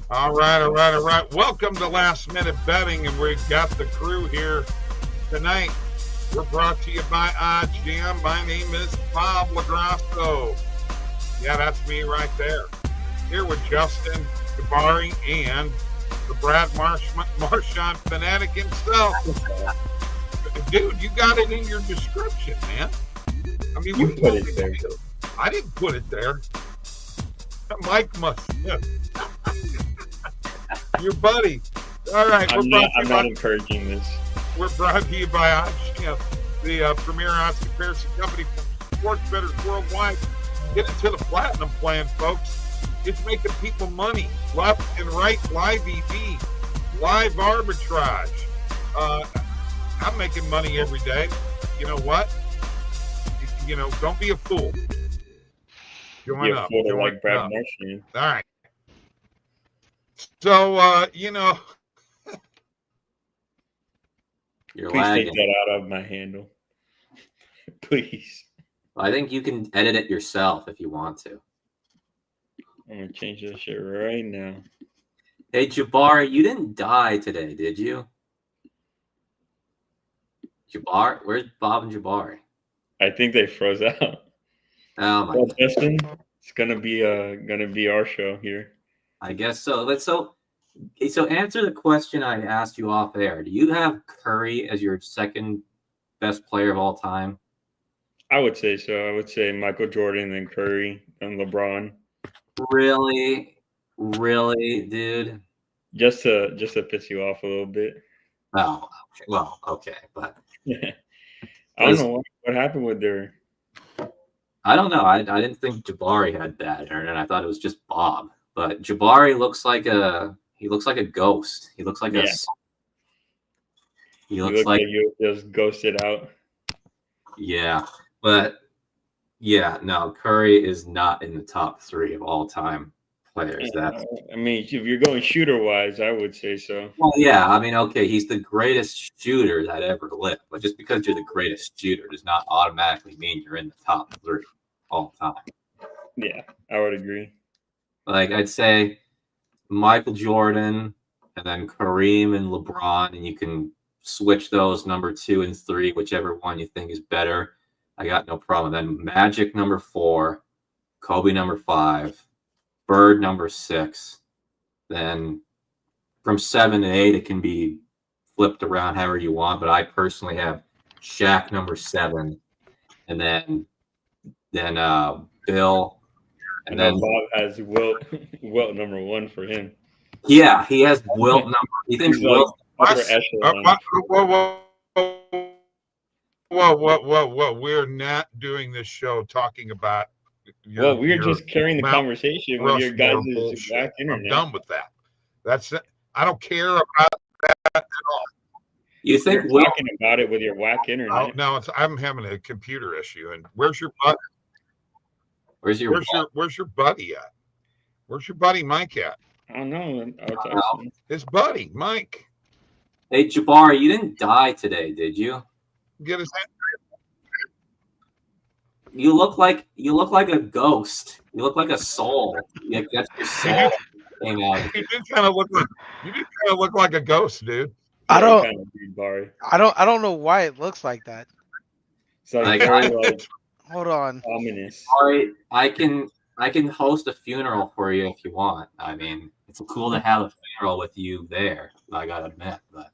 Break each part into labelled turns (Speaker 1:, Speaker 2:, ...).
Speaker 1: All right. Welcome to Last Minute Betting, and we've got the crew here tonight. We're brought to you by OddsJam. My name is Bob Lagrasso. Yeah, that's me right there. Here with Justin Jabari and the Brad Marchand fanatic himself. Dude, you got it in your description, man. I mean,
Speaker 2: you put it there.
Speaker 1: I didn't put it there. Mike must. Your buddy. All right.
Speaker 2: I'm not encouraging this.
Speaker 1: We're brought to you by OddsJam, the premier odds comparison company for sports bettors worldwide. Get into the platinum plan, folks. It's making people money left and right. Live EV, live arbitrage. I'm making money every day. You know what? Don't be a fool. Join up.
Speaker 2: Like Brad Marchand.
Speaker 1: All right. So,
Speaker 3: You're
Speaker 2: Please
Speaker 3: lagging.
Speaker 2: take that out of my handle. Please.
Speaker 3: I think you can edit it yourself if you want to.
Speaker 2: I'm going to change that shit right now.
Speaker 3: Hey, Jabari, you didn't die today, did you? Jabari? Where's Bob and Jabari?
Speaker 2: I think they froze out.
Speaker 3: Oh, my
Speaker 2: Well,
Speaker 3: God.
Speaker 2: Justin, it's gonna be our show here.
Speaker 3: I guess so. So answer the question I asked you off air. Do you have Curry as your second best player of all time?
Speaker 2: I would say so. I would say Michael Jordan, then Curry, and LeBron.
Speaker 3: Really, dude?
Speaker 2: Just to piss you off a little bit.
Speaker 3: Oh, well, okay, but
Speaker 2: I don't know what happened with their.
Speaker 3: I don't know. I didn't think Jabari had bad internet. I thought it was just Bob. But Jabari looks like a ghost. He looks like he looks like
Speaker 2: you just ghosted out.
Speaker 3: Yeah. But yeah, no, Curry is not in the top 3 of all time players.
Speaker 2: I mean, if you're going shooter wise, I would say so.
Speaker 3: Well, yeah, I mean, okay, he's the greatest shooter that ever lived, but just because you're the greatest shooter does not automatically mean you're in the top 3 all time.
Speaker 2: Yeah, I would agree.
Speaker 3: Like, I'd say Michael Jordan and then Kareem and LeBron, and you can switch those number 2 and 3, whichever one you think is better. I got no problem. Then Magic number 4, Kobe number 5, Bird number 6. Then from 7 to 8, it can be flipped around however you want, but I personally have Shaq number 7, and then Bill. And then
Speaker 2: Bob has Wilt number 1 for him.
Speaker 3: Yeah, he has Wilt number. He thinks Wilt.
Speaker 1: Whoa. We're not doing this show talking about
Speaker 2: we're just carrying the conversation with your guys' whack internet.
Speaker 1: I'm done with that. That's it. I don't care about that at all.
Speaker 3: You think
Speaker 2: we're talking about it with your whack internet?
Speaker 1: Oh, no, I'm having a computer issue. And where's your buddy? Where's your buddy at? Where's your buddy Mike at?
Speaker 2: I don't know.
Speaker 1: His buddy Mike.
Speaker 3: Hey, Jabari, you didn't die today, did you?
Speaker 1: Get his hand.
Speaker 3: You look like a ghost. You look like a soul. Like that's your soul came out.
Speaker 1: You did kind of look like a ghost, dude.
Speaker 4: I don't know why it looks like that.
Speaker 2: So
Speaker 4: hold on.
Speaker 2: Ominous.
Speaker 3: All right, I can host a funeral for you if you want. I mean, it's cool to have a funeral with you there. I gotta admit, but.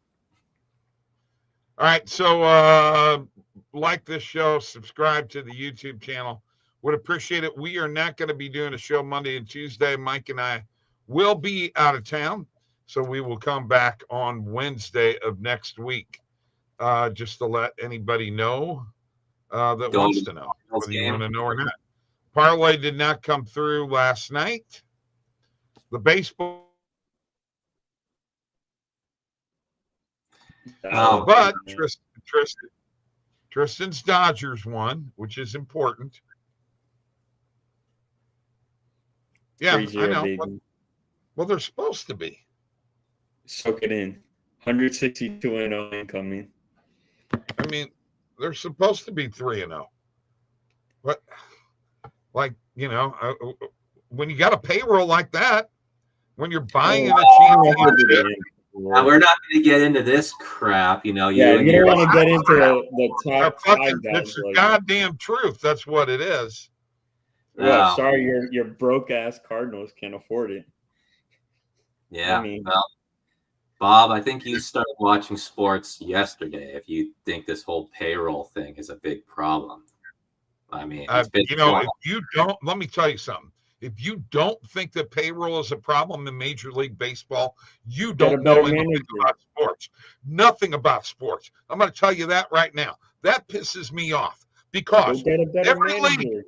Speaker 1: All right, so like this show, subscribe to the YouTube channel. Would appreciate it. We are not going to be doing a show Monday and Tuesday. Mike and I will be out of town, so we will come back on Wednesday of next week. Just to let anybody know that wants to know whether you want to know or not. Parlay did not come through last night. The baseball. But Tristan's Dodgers won, which is important. Yeah, I know. Well, they're supposed to be.
Speaker 2: Soak it in. 162-0 incoming.
Speaker 1: I mean, they're supposed to be 3-0. But Like, when you got a payroll like that, when you're buying in a championship.
Speaker 3: Now, we're not going to get into this crap,
Speaker 2: Yeah, you don't want to get into the top five guys.
Speaker 1: It's the goddamn truth. That's what it is.
Speaker 2: Well, sorry, your broke ass Cardinals can't afford it.
Speaker 3: Yeah. Well, Bob, I think you started watching sports yesterday. If you think this whole payroll thing is a big problem, I mean, it's been
Speaker 1: if you don't, let me tell you something. If you don't think that payroll is a problem in Major League Baseball, you don't know anything about sports. Nothing about sports. I'm going to tell you that right now. That pisses me off because every league.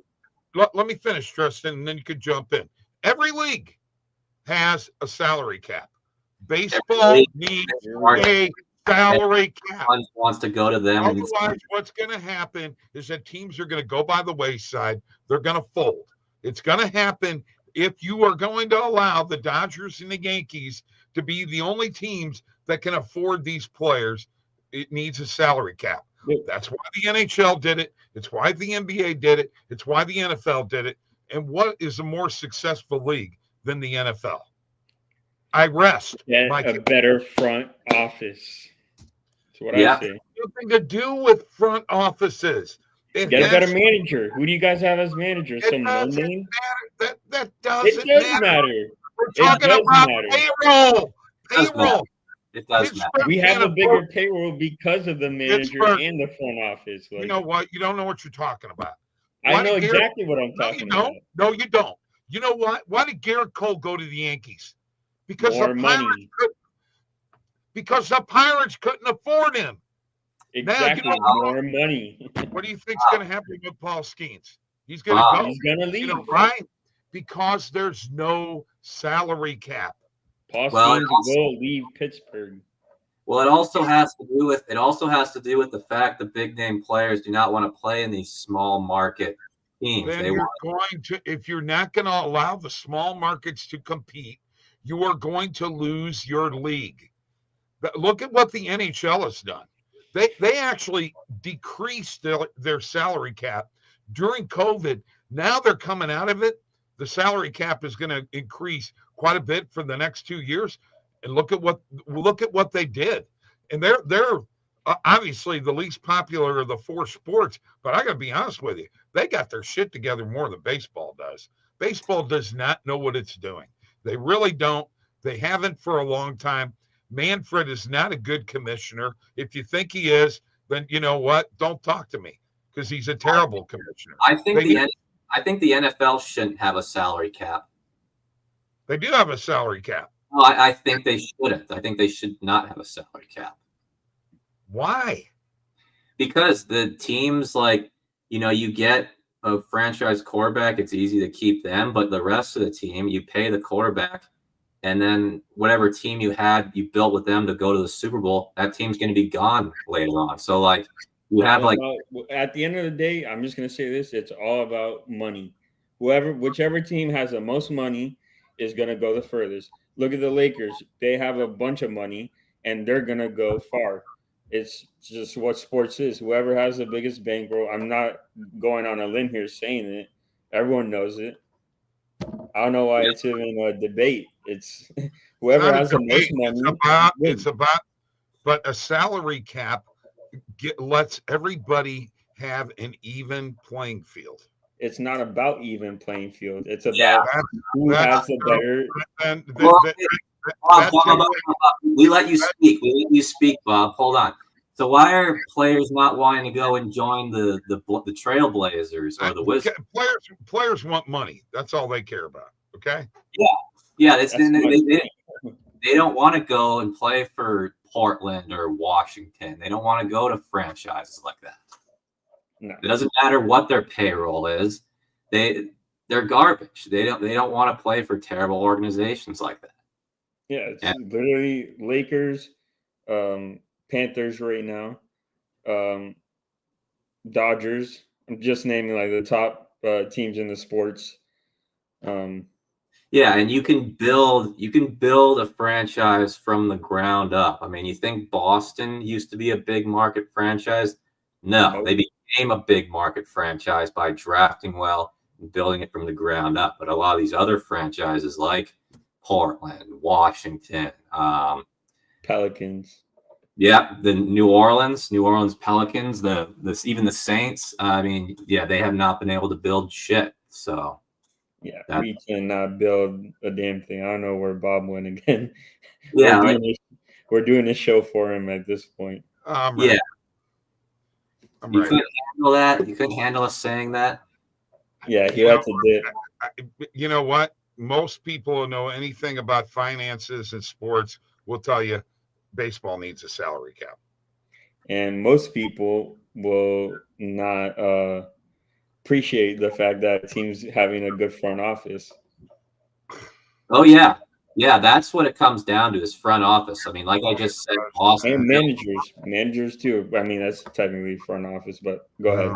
Speaker 1: Let me finish, Tristan, and then you could jump in. Every league has a salary cap. Baseball needs a salary cap.
Speaker 3: Wants to go to them.
Speaker 1: Otherwise, what's going to happen is that teams are going to go by the wayside. They're going to fold. It's going to happen if you are going to allow the Dodgers and the Yankees to be the only teams that can afford these players. It needs a salary cap. That's why the NHL did it. It's why the NBA did it. It's why the NFL did it. And what is a more successful league than the NFL? I rest.
Speaker 2: A better front office. That's what I say.
Speaker 1: Nothing to do with front offices.
Speaker 2: Get a better manager. Who do you guys have as manager? Some no-name?
Speaker 1: That doesn't
Speaker 2: matter.
Speaker 1: We're talking about payroll. Payroll.
Speaker 3: It does matter.
Speaker 2: We have a bigger payroll because of the manager and the front office.
Speaker 1: You know what? You don't know what you're talking about.
Speaker 2: I know exactly what I'm talking about.
Speaker 1: No, you don't. You know what? Why did Garrett Cole go to the Yankees? Because the Pirates couldn't afford him.
Speaker 2: Exactly, more money.
Speaker 1: What do you think's going to happen with Paul Skeens? He's going to go.
Speaker 2: He's going to leave,
Speaker 1: right? Because there's no salary cap.
Speaker 2: Paul Skeens will leave Pittsburgh.
Speaker 3: Well, it also has to do with the fact that big name players do not want to play in these small market teams.
Speaker 1: Then if you're not going to allow the small markets to compete, you are going to lose your league. But look at what the NHL has done. They actually decreased their salary cap during COVID. Now they're coming out of it. The salary cap is going to increase quite a bit for the next 2 years. And look at what they did. And they're obviously the least popular of the four sports. But I got to be honest with you, they got their shit together more than baseball does. Baseball does not know what it's doing. They really don't. They haven't for a long time. Manfred is not a good commissioner. If you think he is, then you know what? Don't talk to me because he's a terrible commissioner.
Speaker 3: I think the NFL shouldn't have a salary cap.
Speaker 1: They do have a salary cap.
Speaker 3: No, I think they shouldn't. I think they should not have a salary cap.
Speaker 1: Why?
Speaker 3: Because the teams you get a franchise quarterback, it's easy to keep them, but the rest of the team, you pay the quarterback. And then whatever team you built with them to go to the Super Bowl, that team's going to be gone later on. So you have
Speaker 2: at the end of the day, I'm just going to say this: it's all about money. Whichever team has the most money is going to go the furthest. Look at the Lakers; they have a bunch of money, and they're going to go far. It's just what sports is. Whoever has the biggest bankroll. I'm not going on a limb here saying it. Everyone knows it. I don't know why it's even a debate. It's whoever has the most money.
Speaker 1: But a salary cap lets everybody have an even playing field.
Speaker 2: It's not about even playing field. It's about who has the better.
Speaker 3: We let you speak. We let you speak, Bob. Hold on. So why are players not wanting to go and join the Trailblazers or the Wizards?
Speaker 1: Players want money. That's all they care about. Okay.
Speaker 3: Yeah. They don't want to go and play for Portland or Washington. They don't want to go to franchises like that. No. It doesn't matter what their payroll is. They're garbage. They don't want to play for terrible organizations like that.
Speaker 2: Yeah, it's literally Lakers, Panthers right now, Dodgers. I'm just naming the top teams in the sports.
Speaker 3: Yeah, and you can build a franchise from the ground up. I mean, you think Boston used to be a big market franchise? No, they became a big market franchise by drafting well building it from the ground up. But a lot of these other franchises like Portland, Washington,
Speaker 2: Pelicans.
Speaker 3: yeah, the New Orleans Pelicans, even the Saints. I mean, yeah, they have not been able to build shit. So
Speaker 2: yeah, we cannot build a damn thing. I don't know where Bob went again.
Speaker 3: Yeah,
Speaker 2: we're doing this show for him at this point.
Speaker 3: Yeah,
Speaker 1: you
Speaker 3: couldn't handle that. You couldn't handle us saying that.
Speaker 2: Yeah, he had to dip.
Speaker 1: You know what? Most people who know anything about finances and sports will tell you baseball needs a salary cap.
Speaker 2: And most people will not appreciate the fact that teams having a good front office.
Speaker 3: Oh yeah, that's what it comes down to, is front office. I mean, like I just said, Boston
Speaker 2: and managers too. I mean, that's technically front office, but go ahead.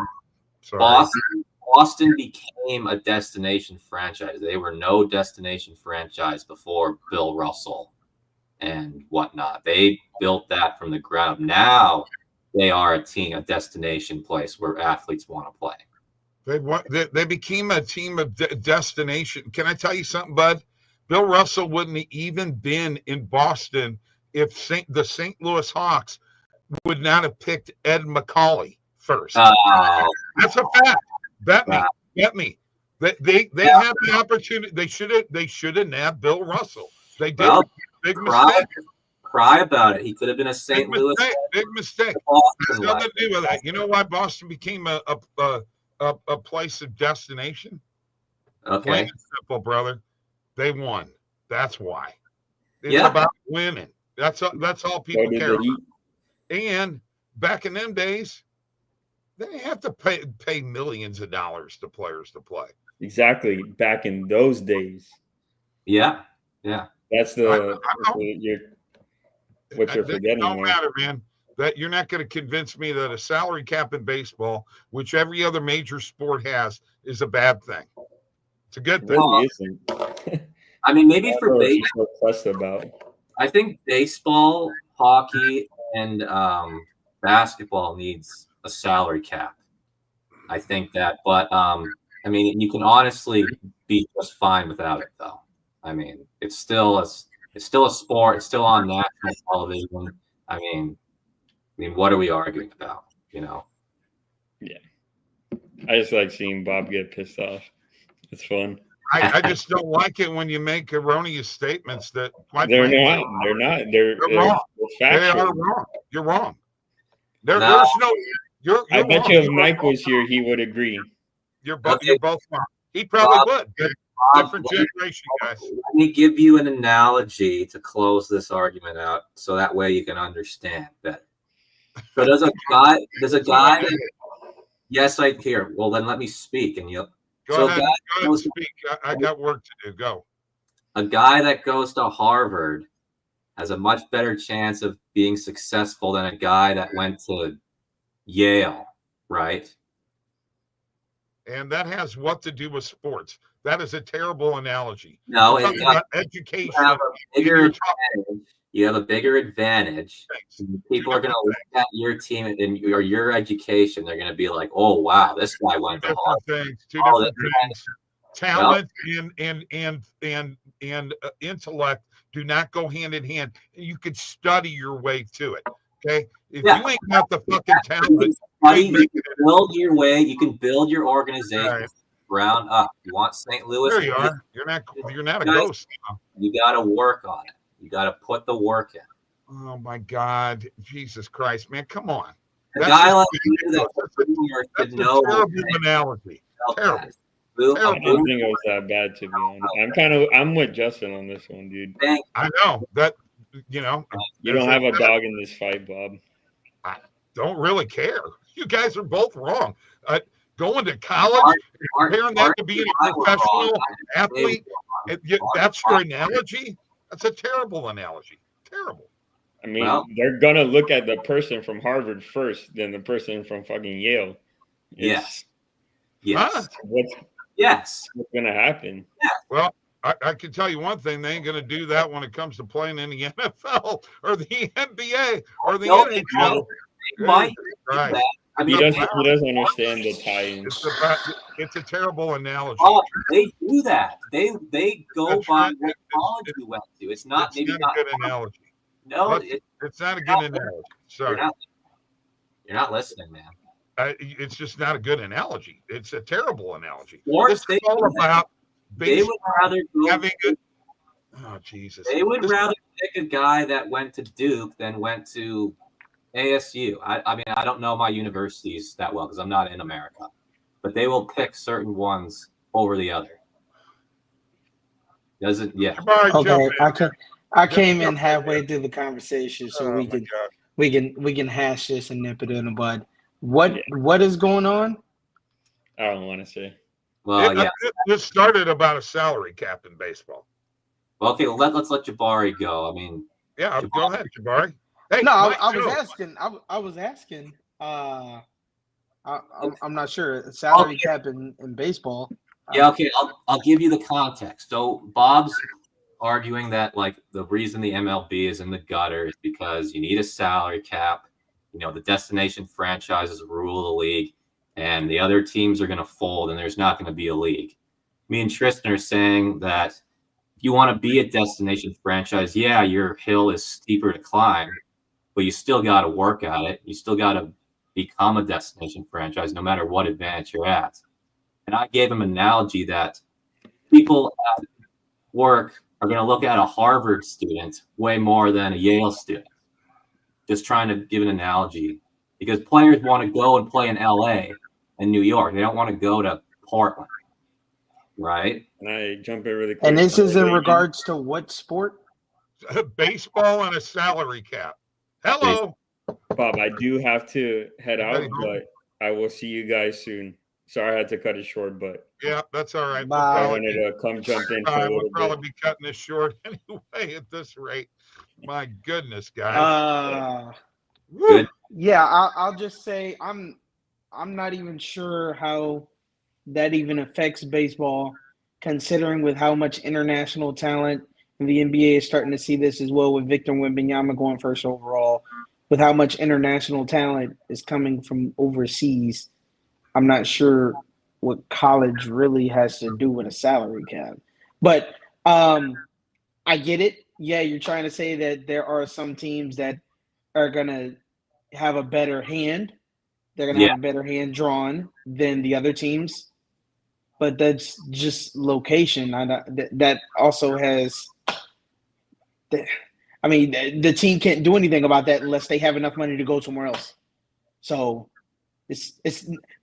Speaker 3: Boston became a destination franchise. They were no destination franchise before Bill Russell and whatnot. They built that from the ground up. Now they are a destination place where athletes want to play.
Speaker 1: They became a team of destination. Can I tell you something, bud? Bill Russell wouldn't have even been in Boston if the St. Louis Hawks would not have picked Ed McCauley first. That's a fact. Bet me. They had the opportunity. They should have nabbed Bill Russell. They did.
Speaker 3: Well,
Speaker 1: big mistake.
Speaker 3: Cry about it. He could have been a St. Louis.
Speaker 1: Big mistake. Has nothing to do with that. You know why Boston became a place of destination?
Speaker 3: Okay.
Speaker 1: Plain and simple, brother. They won. That's why. It's about winning. That's all people care about. And back in them days, they didn't have to pay millions of dollars to players to play.
Speaker 2: Exactly. Back in those days.
Speaker 3: Yeah.
Speaker 2: That's what you're forgetting.
Speaker 1: No matter, man. That you're not going to convince me that a salary cap in baseball, which every other major sport has, is a bad thing. It's a good thing.
Speaker 2: Really isn't.
Speaker 3: I mean, maybe for baseball.
Speaker 2: About.
Speaker 3: I think baseball, hockey, and basketball needs a salary cap. I think that, but I mean, you can honestly be just fine without it, though. I mean, it's still a sport. It's still on national television. I mean, what are we arguing about? You know?
Speaker 2: Yeah. I just like seeing Bob get pissed off. It's fun.
Speaker 1: I just don't like it when you make erroneous statements that
Speaker 2: they're not. They're wrong.
Speaker 1: They are wrong. You're wrong. There's no. You're
Speaker 2: I bet you if Mike was here, he would agree.
Speaker 1: You're both wrong. He probably would. Different generation, guys.
Speaker 3: Let me give you an analogy to close this argument out, so that way you can understand better. So there's a guy. That, yes, I hear. Well, then let me speak, and you.
Speaker 1: Go ahead speak. I got work to do. Go.
Speaker 3: A guy that goes to Harvard has a much better chance of being successful than a guy that went to Yale, right?
Speaker 1: And that has what to do with sports. That is a terrible analogy.
Speaker 3: No,
Speaker 1: it's about education.
Speaker 3: You have a bigger advantage. People are going to look at your team and your education. They're going to be like, "Oh, wow, this guy went to Harvard."
Speaker 1: Two different things. Talent and intellect do not go hand in hand. You could study your way to it. Okay, if you ain't got the fucking talent,
Speaker 3: you can build your way. You can build your organization ground up. You want St. Louis?
Speaker 1: There you are. You're not a ghost.
Speaker 3: You got to work on it. You got to put the work in.
Speaker 1: Oh my God, Jesus Christ, man, come on!
Speaker 3: A guy like you should know.
Speaker 1: Terrible analogy. Terrible.
Speaker 2: I don't think it was that bad, to be honest. I'm with Justin on this one, dude.
Speaker 1: I know that. You
Speaker 2: don't have a dog in this fight, Bob.
Speaker 1: I don't really care. You guys are both wrong. Going to college, comparing that to being a professional athlete, that's your analogy? That's a terrible analogy. Terrible.
Speaker 2: I mean, they're going to look at the person from Harvard first, then the person from fucking Yale.
Speaker 3: Yes.
Speaker 2: What's going to happen?
Speaker 1: Yeah. Well, I can tell you one thing. They ain't going to do that when it comes to playing in the NFL or the NBA or the NHL.
Speaker 3: Right. I
Speaker 2: He
Speaker 3: mean,
Speaker 2: doesn't understand the tie-ins.
Speaker 1: It's a terrible analogy.
Speaker 3: oh, they do that. They go
Speaker 1: That's
Speaker 3: by
Speaker 1: right.
Speaker 3: what college you went to. It's not
Speaker 1: It's not a good analogy.
Speaker 3: No,
Speaker 1: It's not a good analogy. Sorry.
Speaker 3: You're not listening, man.
Speaker 1: It's just not a good analogy. It's a terrible analogy.
Speaker 3: Sports,
Speaker 1: This is all about
Speaker 3: they would rather go
Speaker 1: having a. Oh Jesus!
Speaker 3: They would rather pick a guy that went to Duke than went to ASU. I mean, I don't know my universities that well because I'm not in America, but they will pick certain ones over the other. Doesn't yeah.
Speaker 4: Okay, I came in halfway through the conversation, so we can hash this and nip it in the bud. What is going on?
Speaker 2: I don't want to say.
Speaker 3: Well, yeah.
Speaker 1: This started about a salary cap in baseball.
Speaker 3: Well, okay, let's let Jabari go. I mean,
Speaker 1: yeah, go ahead, Jabari. Hey,
Speaker 4: no, I was asking. I'm not sure salary cap in baseball.
Speaker 3: Yeah, okay, I'll give you the context. So Bob's arguing that like the reason the MLB is in the gutter is because you need a salary cap. You know, the destination franchises rule the league, and the other teams are going to fold, and there's not going to be a league. Me and Tristan are saying that if you want to be a destination franchise, yeah, your hill is steeper to climb, but you still got to work at it. You still got to become a destination franchise, no matter what advantage you're at. And I gave him an analogy that people at work are going to look at a Harvard student way more than a Yale student. Just trying to give an analogy because players want to go and play in LA and New York. They don't want to go to Portland, right?
Speaker 2: Can I jump in really quick?
Speaker 4: And this is in regards to what sport?
Speaker 1: Baseball and a salary cap. Hello,
Speaker 2: Bob. I do have to head out, but I will see you guys soon. Sorry I had to cut it short, but
Speaker 1: yeah, that's all right.
Speaker 4: Bye.
Speaker 2: I wanted to come jump in for a little
Speaker 1: We'll probably
Speaker 2: bit.
Speaker 1: be cutting this short anyway at this rate. My goodness, guys.
Speaker 3: Good.
Speaker 4: Yeah, I'll just say I'm not even sure how that even affects baseball, considering with how much international talent and the NBA is starting to see this as well with Victor Wembanyama going first overall, with how much international talent is coming from overseas. I'm not sure what college really has to do with a salary cap. But I get it. Yeah, you're trying to say that there are some teams that are going to have a better hand. They're going to have a better hand drawn than the other teams. But that's just location. That also has – I mean, the team can't do anything about that unless they have enough money to go somewhere else. So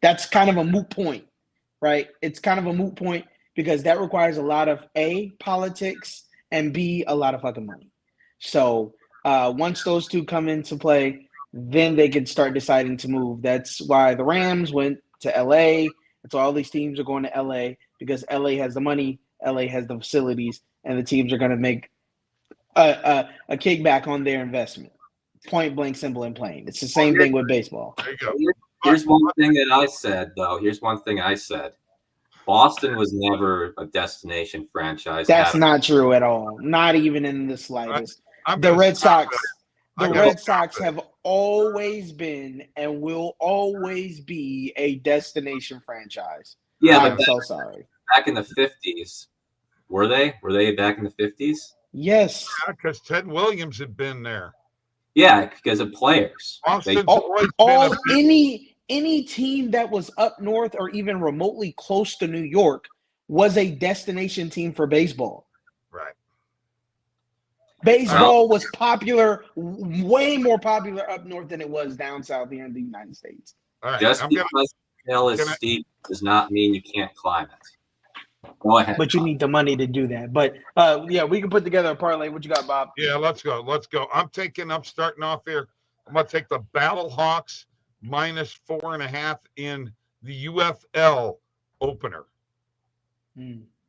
Speaker 4: that's kind of a moot point, right? It's kind of a moot point because that requires a lot of A, politics, and B, a lot of fucking money. So once those two come into play, then they can start deciding to move. That's why the Rams went to LA. That's why all these teams are going to LA because LA has the money, LA has the facilities, and the teams are going to make a kickback on their investment. Point blank, simple, and plain. It's the same thing with baseball.
Speaker 1: There you go.
Speaker 3: Here's one thing that I said, though. Here's one thing I said. Boston was never a destination franchise.
Speaker 4: That's not true at all. Not even in the slightest. The Red Sox have always been and will always be a destination franchise.
Speaker 3: Yeah,
Speaker 4: I'm so sorry.
Speaker 3: Back in the 50s, were they? Were they back in the 50s?
Speaker 4: Yes.
Speaker 1: Yeah, because Ted Williams had been there.
Speaker 3: Yeah, because of players.
Speaker 4: Any team that was up north or even remotely close to New York was a destination team for baseball.
Speaker 1: Right.
Speaker 4: Baseball was popular, way more popular up north than it was down south here in the United States.
Speaker 1: All right.
Speaker 3: Just because the hill is steep does not mean you can't climb it. Go ahead.
Speaker 4: But you need the money to do that. But yeah, we can put together a parlay. What you got, Bob?
Speaker 1: Yeah, let's go. I'm starting off here. I'm going to take the Battlehawks minus 4.5 in the UFL opener.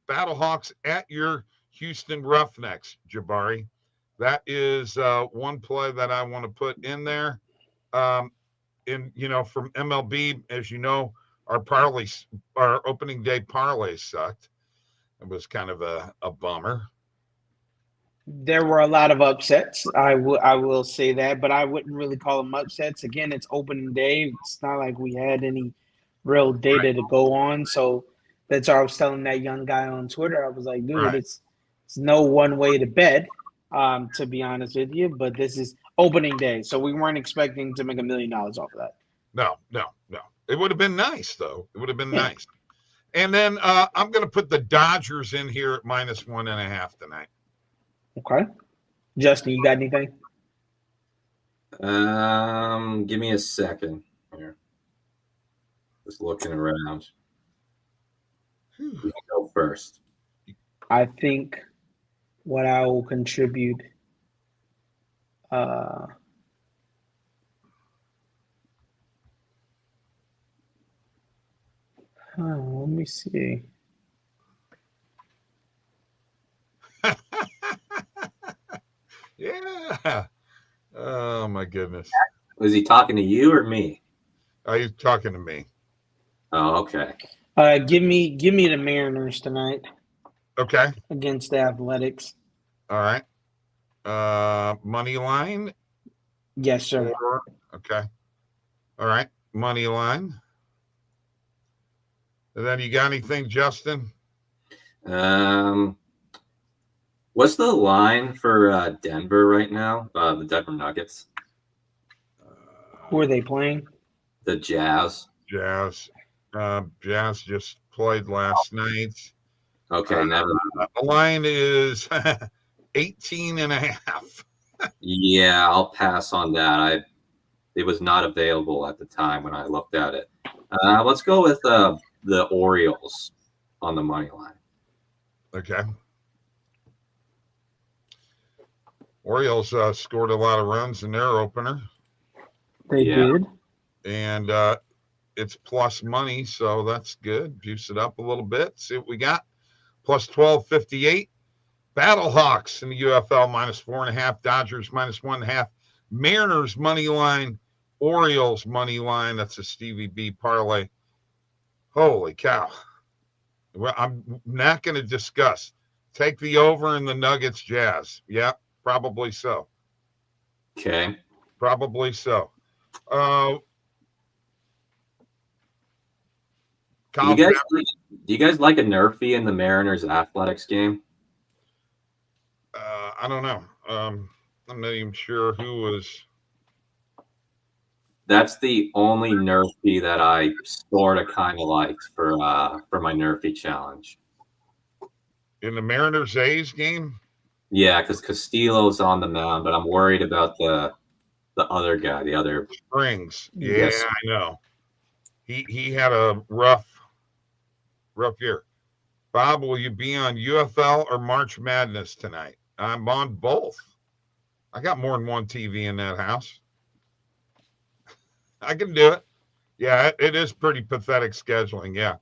Speaker 1: Battlehawks at your Houston Roughnecks, Jabari. That is one play that I want to put in there. From MLB, as you know, our opening day parlay sucked. It was kind of a bummer.
Speaker 4: There were a lot of upsets. I will say that, but I wouldn't really call them upsets. Again, it's opening day. It's not like we had any real data to go on. So that's why I was telling that young guy on Twitter. I was like, dude, it's no one way to bet, to be honest with you. But this is opening day, so we weren't expecting to make $1 million off of that.
Speaker 1: No. It would have been nice, though. It would have been nice. And then I'm going to put the Dodgers in here at -1.5 tonight.
Speaker 4: Okay. Justin, you got anything?
Speaker 3: Give me a second here. Just looking around. You can go first.
Speaker 4: I think what I will contribute let me see.
Speaker 1: Yeah. Oh my goodness.
Speaker 3: Was he talking to you or me?
Speaker 1: Are you talking to me?
Speaker 3: Oh, okay.
Speaker 4: Give me the Mariners tonight.
Speaker 1: Okay.
Speaker 4: Against the Athletics.
Speaker 1: All right. Money line?
Speaker 4: Yes, sir.
Speaker 1: Okay. All right. Money line. And then you got anything, Justin?
Speaker 3: What's the line for Denver right now? The Denver Nuggets.
Speaker 4: Who are they playing?
Speaker 3: The Jazz.
Speaker 1: Jazz just played last night.
Speaker 3: Okay, never mind.
Speaker 1: The line is 18.5.
Speaker 3: Yeah, I'll pass on that. It was not available at the time when I looked at it. Let's go with the Orioles on the money line.
Speaker 1: Okay. Orioles scored a lot of runs in their opener.
Speaker 4: They did.
Speaker 1: And it's plus money, so that's good. Juice it up a little bit. See what we got. Plus 1258. Battlehawks in the UFL -4.5. Dodgers -1.5. Mariners money line. Orioles money line. That's a Stevie B parlay. Holy cow. Well, I'm not going to discuss. Take the over in the Nuggets Jazz. Yeah, probably so.
Speaker 3: Okay.
Speaker 1: Probably so.
Speaker 3: Do you guys like a nerfy in the Mariners Athletics game?
Speaker 1: I don't know. I'm not even sure who was.
Speaker 3: That's the only nerfy that I sort of kind of liked for my nerfy challenge.
Speaker 1: In the Mariners A's game?
Speaker 3: Yeah, because Castillo's on the mound, but I'm worried about the other guy, the other
Speaker 1: Springs. Yeah,
Speaker 3: yes.
Speaker 1: I know. He had a rough year. Bob, will you be on UFL or March Madness tonight? I'm on both. I got more than one TV in that house. I can do it. Yeah, it is pretty pathetic scheduling. Yeah.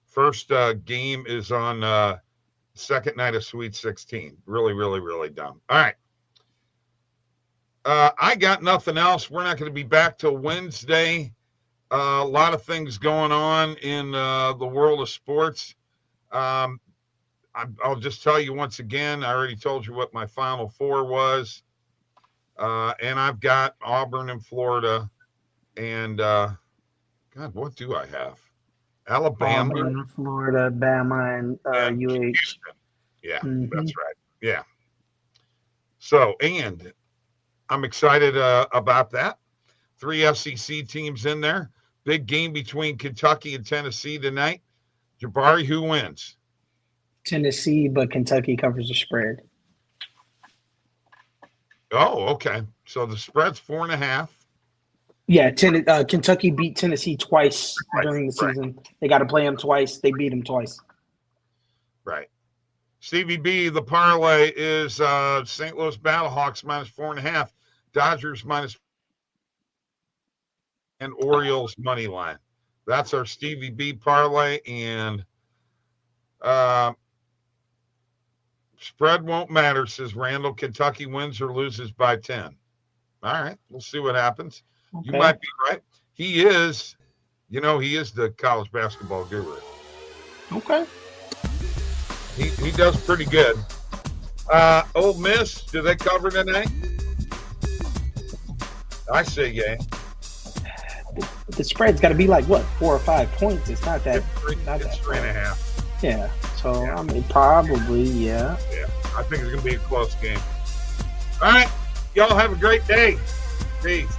Speaker 1: First game is on second night of Sweet 16. Really, really, really dumb. All right. I got nothing else. We're not going to be back till Wednesday. A lot of things going on in the world of sports. I'll just tell you once again, I already told you what my Final Four was. And I've got Auburn and Florida. And, God, what do I have? Alabama.
Speaker 4: Auburn, Florida, Bama, and UH.
Speaker 1: Yeah, that's right. Yeah. So, and I'm excited about that. 3 SEC teams in there. Big game between Kentucky and Tennessee tonight. Jabari, who wins?
Speaker 4: Tennessee, but Kentucky covers the spread.
Speaker 1: Oh, okay. So the spread's 4.5.
Speaker 4: Yeah, Kentucky beat Tennessee twice during the season. They got to play them twice. They beat them twice.
Speaker 1: Right. Stevie B, the parlay is St. Louis Battlehawks -4.5, Dodgers -, and Orioles money line. That's our Stevie B parlay, and spread won't matter, says Randall. Kentucky wins or loses by 10. All right, we'll see what happens. Okay. You might be right. He is the college basketball guru.
Speaker 4: Okay.
Speaker 1: He does pretty good. Ole Miss, do they cover tonight? I say yeah.
Speaker 4: The spread's got to be like what, 4 or 5 points. It's not that.
Speaker 1: It's 3.5.
Speaker 4: Yeah. So I mean, probably yeah.
Speaker 1: Yeah. I think it's gonna be a close game. All right, y'all have a great day. Peace.